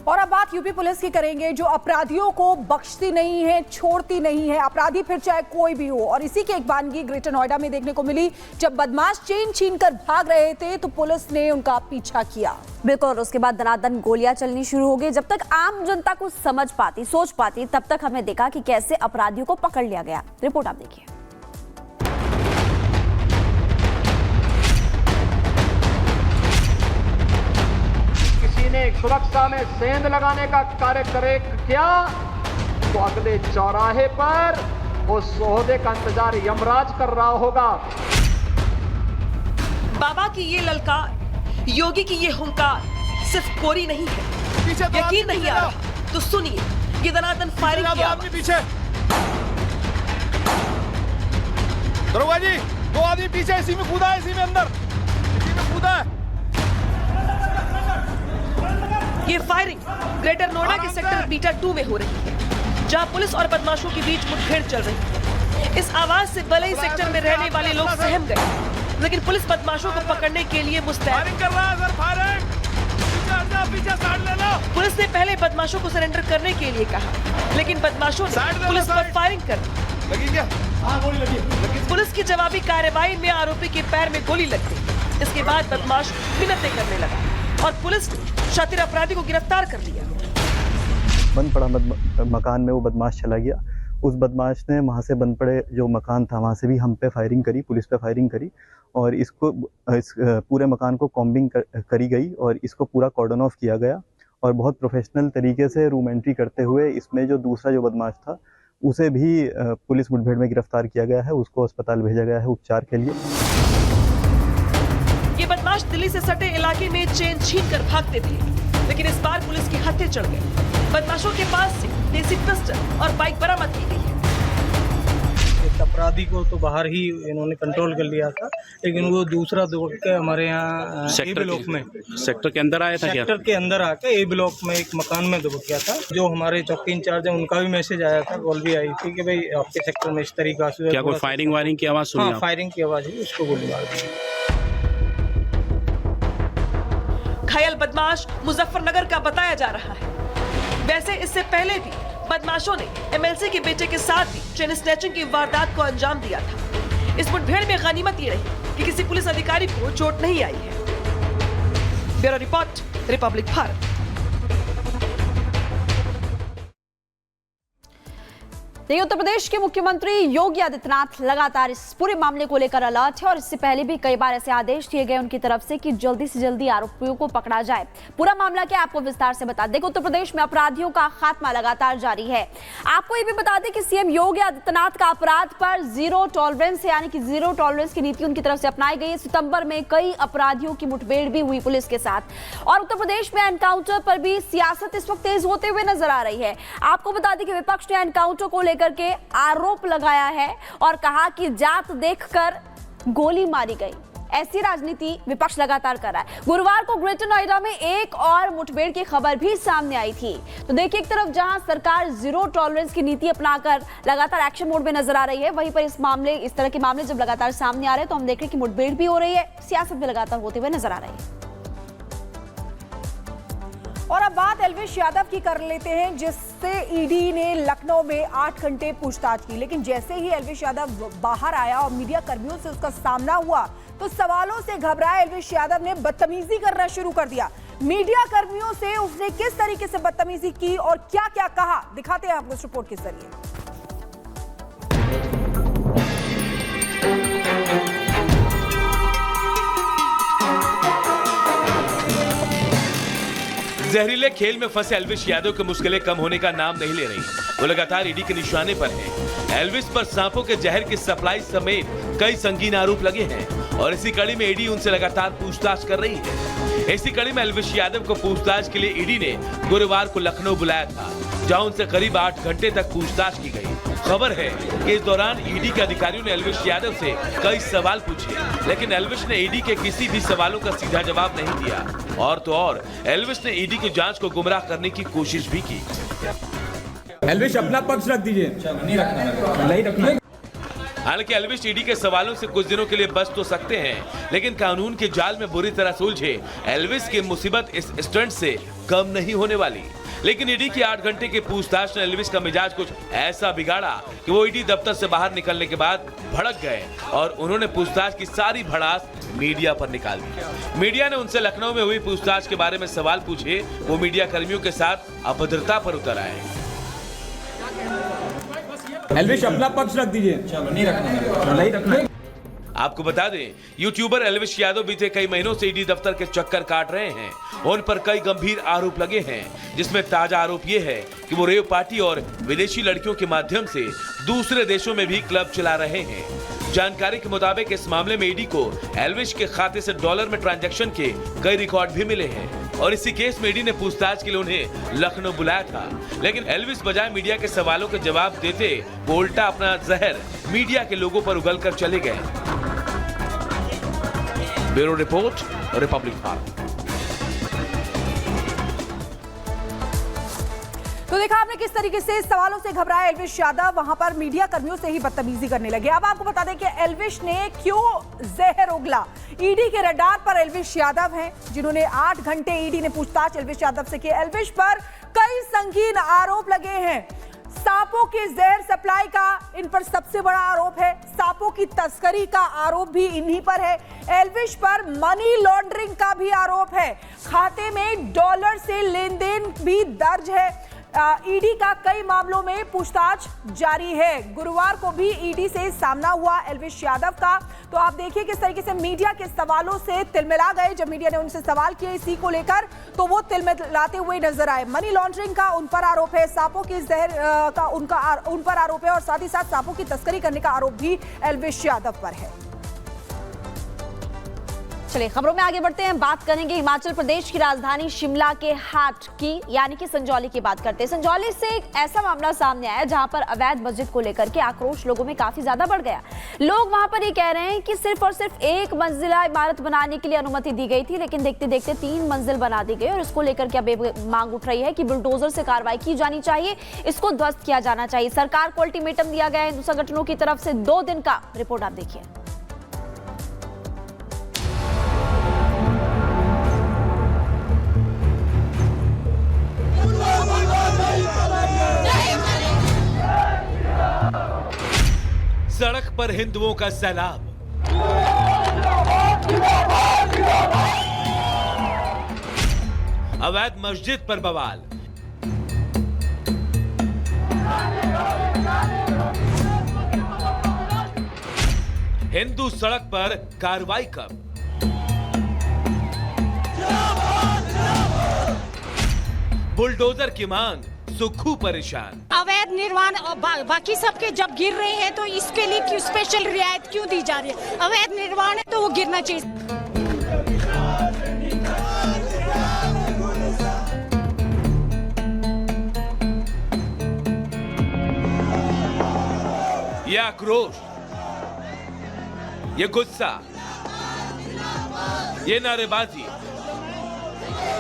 और अब बात यूपी पुलिस की करेंगे, जो अपराधियों को बख्शती नहीं है, छोड़ती नहीं है, अपराधी फिर चाहे कोई भी हो। और इसी की एक वानगी ग्रेटर नोएडा में देखने को मिली। जब बदमाश चेन छीनकर भाग रहे थे तो पुलिस ने उनका पीछा किया। बिल्कुल, और उसके बाद दनादन गोलियां चलनी शुरू हो गई। जब तक आम जनता को समझ पाती, सोच पाती, तब तक हमने देखा कि कैसे अपराधियों को पकड़ लिया गया। रिपोर्ट आप देखिए। सुरक्षा में सेंध लगाने का कार्य करे क्या तो अगले चौराहे पर उस सोहदे का इंतजार यमराज कर रहा होगा। बाबा की ये ललकार, योगी की ये हुंकार सिर्फ कोरी नहीं है। यकीन नहीं आ रहा तो सुनिए ये दनादन फायरिंग की आवाज। पीछे दरोगा जी, 2 आदमी पीछे, इसी में कूदा है, इसी में अंदर, इसी में कूदा है। ये फायरिंग ग्रेटर नोएडा के सेक्टर बीटा 2 में हो रही है, जहां पुलिस और बदमाशों के बीच मुठभेड़ चल रही है। इस आवाज से भले ही सेक्टर में रहने वाले लोग सहम गए, लेकिन पुलिस बदमाशों को पकड़ने के लिए मुस्तैद कर रहा है। सर फायरिंग, पीछे साइड ले लो। पुलिस ने पहले बदमाशों को सरेंडर करने के लिए कहा, लेकिन बदमाशों ने पुलिस पर फायरिंग कर दी। लगी क्या? हाँ, गोली लगी। पुलिस की जवाबी कार्रवाई में आरोपी के पैर में गोली लग गई। इसके बाद बदमाश मिन्नतें करने लगा और पुलिस ने शातिर अपराधी को गिरफ्तार कर लिया। बंद पड़ा मकान में वो बदमाश चला गया। उस बदमाश ने वहाँ से बंद पड़े जो मकान था वहाँ से भी हम पे फायरिंग करी, पुलिस पे फायरिंग करी और इस पूरे मकान को कॉम्बिंग करी गई और इसको पूरा कॉर्डन ऑफ किया गया। और बहुत प्रोफेशनल तरीके से रूम एंट्री करते हुए इसमें जो दूसरा जो बदमाश था उसे भी पुलिस मुठभेड़ में गिरफ्तार किया गया है। उसको अस्पताल भेजा गया है उपचार के लिए। ये बदमाश दिल्ली से सटे इलाके में चेन छीन कर भागते थे, लेकिन इस बार पुलिस के हत्थे चढ़ गए। बदमाशों के पास से देसी पिस्टल और बाइक बरामद की गई है। एक अपराधी को तो बाहर ही इन्होंने कंट्रोल कर लिया था, लेकिन वो दूसरा दुबक के हमारे यहाँ ए ब्लॉक में सेक्टर के अंदर आया था। सेक्टर के अंदर आके ए ब्लॉक में एक मकान में दुबक गया था। जो हमारे चौकी इंचार्ज है उनका भी मैसेज आया था, कॉल भी आई थी कि भाई आपके सेक्टर में इस तरीका से क्या कोई फायरिंग वायरिंग की आवाज सुनी? हाँ, फायरिंग की आवाज हुई, उसको गोली मार दी। घायल बदमाश मुजफ्फरनगर का बताया जा रहा है। वैसे इससे पहले भी बदमाशों ने एमएलसी के बेटे के साथ भी चेन स्नैचिंग की वारदात को अंजाम दिया था। इस मुठभेड़ में गनीमत ये रही कि किसी पुलिस अधिकारी को चोट नहीं आई है। Bureau report, Republic Bharat. Uttar Pradesh के मुख्यमंत्री योगी आदित्यनाथ लगातार इस पूरे मामले को लेकर अलर्ट है और इससे पहले भी कई बार ऐसे आदेश दिए गए उनकी तरफ से कि जल्दी से जल्दी आरोपियों को पकड़ा जाए। पूरा मामला क्या आपको विस्तार से बता दें। उत्तर प्रदेश में अपराधियों का खात्मा लगातार जारी है। आपको ये भी बता दें कि सीएम योगी आदित्यनाथ का अपराध पर जीरो टॉलरेंस यानी कि जीरो टॉलरेंस की नीति उनकी तरफ से अपनाई गई है। सितंबर में कई अपराधियों की मुठभेड़ भी हुई पुलिस के साथ और उत्तर प्रदेश में एनकाउंटर पर भी सियासत इस वक्त तेज होते हुए नजर आ रही है। आपको बता दें कि विपक्ष ने एनकाउंटर को करके आरोप लगाया है और कहा कि जात देखकर गोली मारी गई। ऐसी राजनीति विपक्ष लगातार कर रहा है। गुरुवार को ग्रेटर नोएडा में एक और मुठभेड़ की खबर भी सामने आई थी। तो देखिए, एक तरफ जहां सरकार जीरो टॉलरेंस की नीति अपनाकर लगातार एक्शन मोड में नजर आ रही है, वहीं पर इस तरह के मामले जब लगातार सामने आ रहे हैं तो हम देख रहे हैं कि मुठभेड़ भी हो रही है, सियासत भी लगातार होते हुए नजर आ रही है। और अब बात एल्विश यादव की कर लेते हैं, जिससे ईडी ने लखनऊ में 8 घंटे पूछताछ की। लेकिन जैसे ही एल्विश यादव बाहर आया और मीडिया कर्मियों से उसका सामना हुआ तो सवालों से घबराए एल्विश यादव ने बदतमीजी करना शुरू कर दिया। मीडिया कर्मियों से उसने किस तरीके से बदतमीजी की और क्या क्या कहा, दिखाते हैं आपको इस रिपोर्ट के जरिए। जहरीले खेल में फंसे एल्विश यादव की मुश्किलें कम होने का नाम नहीं ले रही। वो लगातार ईडी के निशाने पर है। एल्विश पर सांपों के जहर की सप्लाई समेत कई संगीन आरोप लगे हैं और इसी कड़ी में ईडी उनसे लगातार पूछताछ कर रही है। इसी कड़ी में एल्विश यादव को पूछताछ के लिए ईडी ने गुरुवार को लखनऊ बुलाया था, जहां उनसे करीब 8 घंटे तक पूछताछ की गई। खबर है कि इस दौरान ईडी के अधिकारियों ने एल्विश यादव से कई सवाल पूछे, लेकिन एल्विश ने ईडी के किसी भी सवालों का सीधा जवाब नहीं दिया। और तो और एल्विश ने ईडी की जांच को गुमराह करने की कोशिश भी की। एल्विश अपना पक्ष रख दीजिए। नहीं रखना। हालांकि एल्विश ईडी के सवालों से कुछ दिनों के लिए बच तो सकते हैं, लेकिन कानून के जाल में बुरी तरह सुलझे एल्विश की मुसीबत इस स्टंट से कम नहीं होने वाली। लेकिन ईडी की 8 घंटे की पूछताछ ने एल्विश का मिजाज कुछ ऐसा बिगाड़ा कि वो ईडी दफ्तर से बाहर निकलने के बाद भड़क गए और उन्होंने पूछताछ की सारी भड़ास मीडिया पर निकाल दी। मीडिया ने उनसे लखनऊ में हुई पूछताछ के बारे में सवाल पूछे। वो मीडिया कर्मियों के साथ अभद्रता पर उतर आए। एल्विश अपना पक्ष रख दीजिए। चलो नहीं रखना। आपको बता दें, यूट्यूबर एल्विश यादव बीते कई महीनों से ईडी दफ्तर के चक्कर काट रहे हैं। उन पर कई गंभीर आरोप लगे हैं, जिसमें ताजा आरोप ये है कि वो रेव पार्टी और विदेशी लड़कियों के माध्यम से दूसरे देशों में भी क्लब चला रहे हैं। जानकारी के मुताबिक इस मामले में ईडी को एल्विश के खाते से डॉलर में ट्रांजैक्शन के कई रिकॉर्ड भी मिले हैं और इसी केस में ईडी ने पूछताछ के लिए उन्हें लखनऊ बुलाया था। लेकिन एल्विश बजाय मीडिया के सवालों के जवाब देते वो उल्टा अपना जहर मीडिया के लोगों पर उगलकर चले गए। Bureau report, Republic Bharat. तो देखा आपने किस तरीके से सवालों से घबराया एल्विश यादव, वहां पर मीडिया कर्मियों से ही बदतमीजी करने लगे। अब आपको बता दें कि एल्विश ने क्यों जहर उगला। ईडी के रडार पर एल्विश यादव हैं, जिन्होंने 8 घंटे ईडी ने पूछताछ एल्विश यादव से की। एल्विश पर कई संगीन आरोप लगे हैं। सांपों के जहर सप्लाई का इन पर सबसे बड़ा आरोप है। सांपों की तस्करी का आरोप भी इन्हीं पर है। एल्विश पर मनी लॉन्ड्रिंग का भी आरोप है। खाते में डॉलर से लेन देन भी दर्ज है। ईडी का कई मामलों में पूछताछ जारी है। गुरुवार को भी ईडी से सामना हुआ एल्विश यादव का। तो आप देखिए किस तरीके से मीडिया के सवालों से तिलमिला गए। जब मीडिया ने उनसे सवाल किए इसी को लेकर तो वो तिलमिलाते हुए नजर आए। मनी लॉन्ड्रिंग का उन पर आरोप है, सांपों के जहर का उन पर आरोप है और साथ ही साथ सांपों की तस्करी करने का आरोप भी एल्विश यादव पर है। चलिए खबरों में आगे बढ़ते हैं। बात करेंगे हिमाचल प्रदेश की राजधानी शिमला के हाट की, यानी कि संजौली की बात करते हैं। संजौली से एक ऐसा मामला सामने आया जहां पर अवैध मस्जिद को लेकर के आक्रोश लोगों में काफी ज्यादा बढ़ गया। लोग वहां पर ये कह रहे हैं कि सिर्फ और सिर्फ 1 मंजिला इमारत बनाने के लिए अनुमति दी गई थी, लेकिन देखते देखते 3 मंजिल बना दी गई और इसको लेकर के अब मांग उठ रही है कि बुलडोजर से कार्रवाई की जानी चाहिए, इसको ध्वस्त किया जाना चाहिए। सरकार को अल्टीमेटम दिया गया है हिंदू संगठनों की तरफ से 2 दिन का। रिपोर्ट आप देखिए। सड़क पर हिंदुओं का सैलाब, अवैध मस्जिद पर बवाल, हिंदू सड़क पर कार्रवाई कब? बुलडोजर की मांग, सुक्खू परेशान। अवैध निर्माण बाकी सबके जब गिर रहे हैं तो इसके लिए क्यों स्पेशल रियायत क्यों दी जा रही है? अवैध निर्माण है तो वो गिरना चाहिए। ये आक्रोश, ये गुस्सा, ये नारेबाजी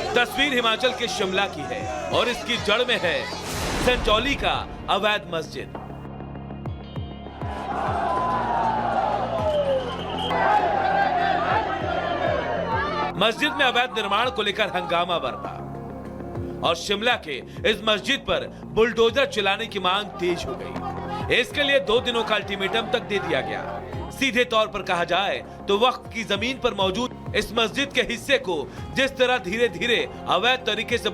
तस्वीर हिमाचल के शिमला की है और इसकी जड़ में है संजौली का अवैध मस्जिद। मस्जिद में अवैध निर्माण को लेकर हंगामा बरपा और शिमला के इस मस्जिद पर बुलडोजर चलाने की मांग तेज हो गई। इसके लिए 2 दिनों का अल्टीमेटम तक दे दिया गया। सीधे तौर पर कहा जाए तो वक्फ की जमीन पर मौजूद इस मस्जिद के हिस्से को जिस तरह धीरे धीरे अवैध तरीके से